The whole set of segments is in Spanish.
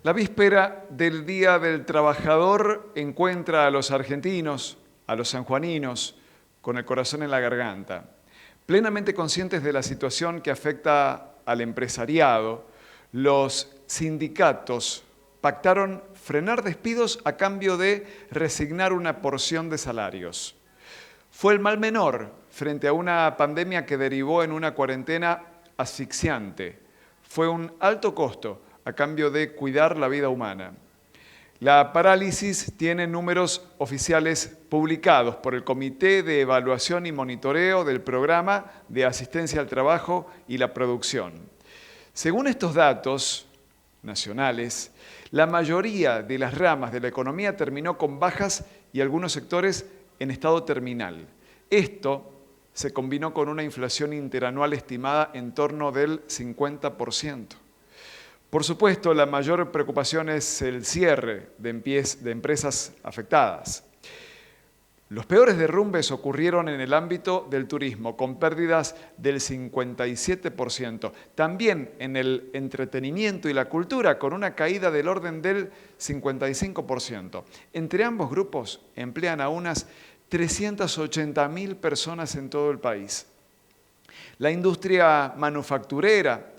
La víspera del Día del Trabajador encuentra a los argentinos, a los sanjuaninos, con el corazón en la garganta, plenamente conscientes de la situación que afecta al empresariado. Los sindicatos pactaron frenar despidos a cambio de resignar una porción de salarios. Fue el mal menor frente a una pandemia que derivó en una cuarentena asfixiante. Fue un alto costo a cambio de cuidar la vida humana. La parálisis tiene números oficiales publicados por el Comité de Evaluación y Monitoreo del Programa de Asistencia al Trabajo y la Producción. Según estos datos nacionales, la mayoría de las ramas de la economía terminó con bajas y algunos sectores en estado terminal. Esto se combinó con una inflación interanual estimada en torno del 50%. Por supuesto, la mayor preocupación es el cierre de empresas afectadas. Los peores derrumbes ocurrieron en el ámbito del turismo, con pérdidas del 57%. También en el entretenimiento y la cultura, con una caída del orden del 55%. Entre ambos grupos emplean a unas 380.000 personas en todo el país. La industria manufacturera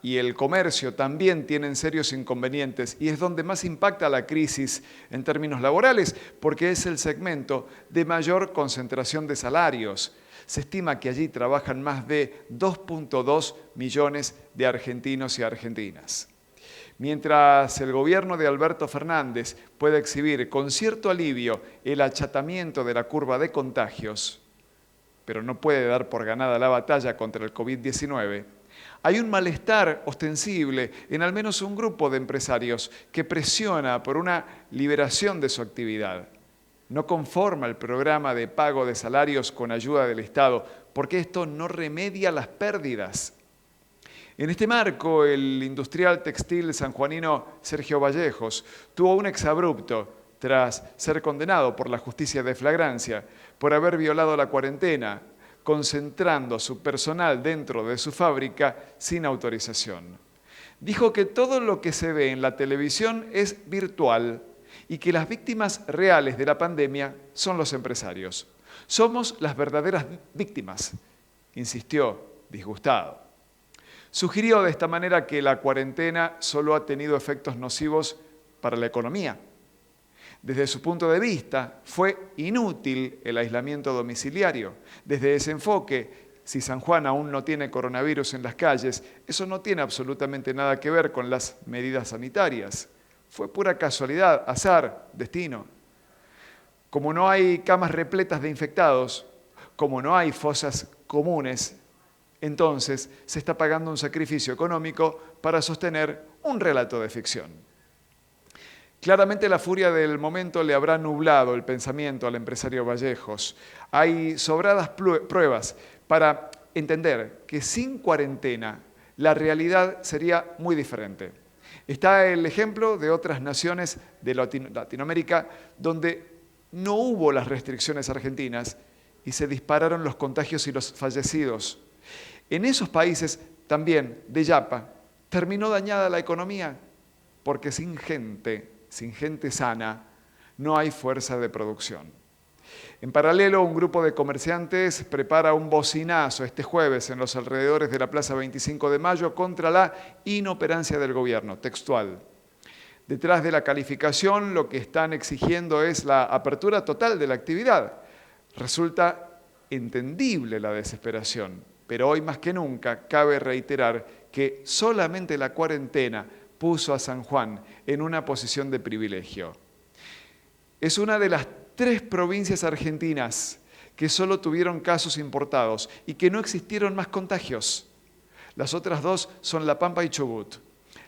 y el comercio también tienen serios inconvenientes y es donde más impacta la crisis en términos laborales, porque es el segmento de mayor concentración de salarios. Se estima que allí trabajan más de 2.2 millones de argentinos y argentinas. Mientras el gobierno de Alberto Fernández puede exhibir con cierto alivio el achatamiento de la curva de contagios, pero no puede dar por ganada la batalla contra el COVID-19, hay un malestar ostensible en al menos un grupo de empresarios que presiona por una liberación de su actividad. No conforma el programa de pago de salarios con ayuda del Estado, porque esto no remedia las pérdidas. En este marco, el industrial textil sanjuanino Sergio Vallejos tuvo un exabrupto tras ser condenado por la justicia de flagrancia por haber violado la cuarentena, concentrando su personal dentro de su fábrica sin autorización. Dijo que todo lo que se ve en la televisión es virtual y que las víctimas reales de la pandemia son los empresarios. Somos las verdaderas víctimas, insistió disgustado. Sugirió de esta manera que la cuarentena solo ha tenido efectos nocivos para la economía. Desde su punto de vista, fue inútil el aislamiento domiciliario. Desde ese enfoque, si San Juan aún no tiene coronavirus en las calles, eso no tiene absolutamente nada que ver con las medidas sanitarias. Fue pura casualidad, azar, destino. Como no hay camas repletas de infectados, como no hay fosas comunes, entonces se está pagando un sacrificio económico para sostener un relato de ficción. Claramente la furia del momento le habrá nublado el pensamiento al empresario Vallejos. Hay sobradas pruebas para entender que sin cuarentena la realidad sería muy diferente. Está el ejemplo de otras naciones de Latinoamérica donde no hubo las restricciones argentinas y se dispararon los contagios y los fallecidos. En esos países también, de yapa, terminó dañada la economía porque sin gente sana, no hay fuerza de producción. En paralelo, un grupo de comerciantes prepara un bocinazo este jueves en los alrededores de la Plaza 25 de Mayo contra la inoperancia del gobierno, textual. Detrás de la calificación, lo que están exigiendo es la apertura total de la actividad. Resulta entendible la desesperación, pero hoy más que nunca cabe reiterar que solamente la cuarentena puso a San Juan en una posición de privilegio. Es una de las 3 provincias argentinas que solo tuvieron casos importados y que no existieron más contagios. Las otras 2 son La Pampa y Chubut.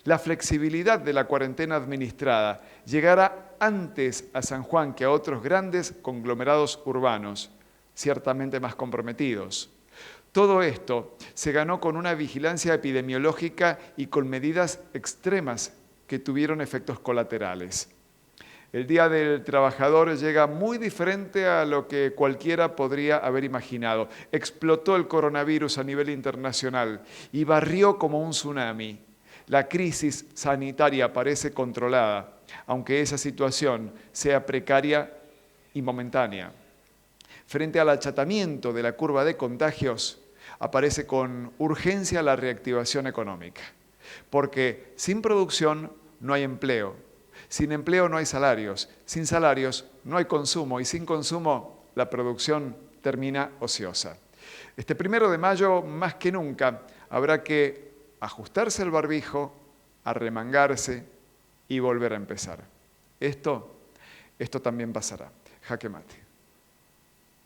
La flexibilidad de la cuarentena administrada llegará antes a San Juan que a otros grandes conglomerados urbanos, ciertamente más comprometidos. Todo esto se ganó con una vigilancia epidemiológica y con medidas extremas que tuvieron efectos colaterales. El Día del Trabajador llega muy diferente a lo que cualquiera podría haber imaginado. Explotó el coronavirus a nivel internacional y barrió como un tsunami. La crisis sanitaria parece controlada, aunque esa situación sea precaria y momentánea. Frente al achatamiento de la curva de contagios, aparece con urgencia la reactivación económica, porque sin producción no hay empleo, sin empleo no hay salarios, sin salarios no hay consumo y sin consumo la producción termina ociosa. Este 1 de mayo, más que nunca, habrá que ajustarse el barbijo, arremangarse y volver a empezar. Esto también pasará. Jaque mate.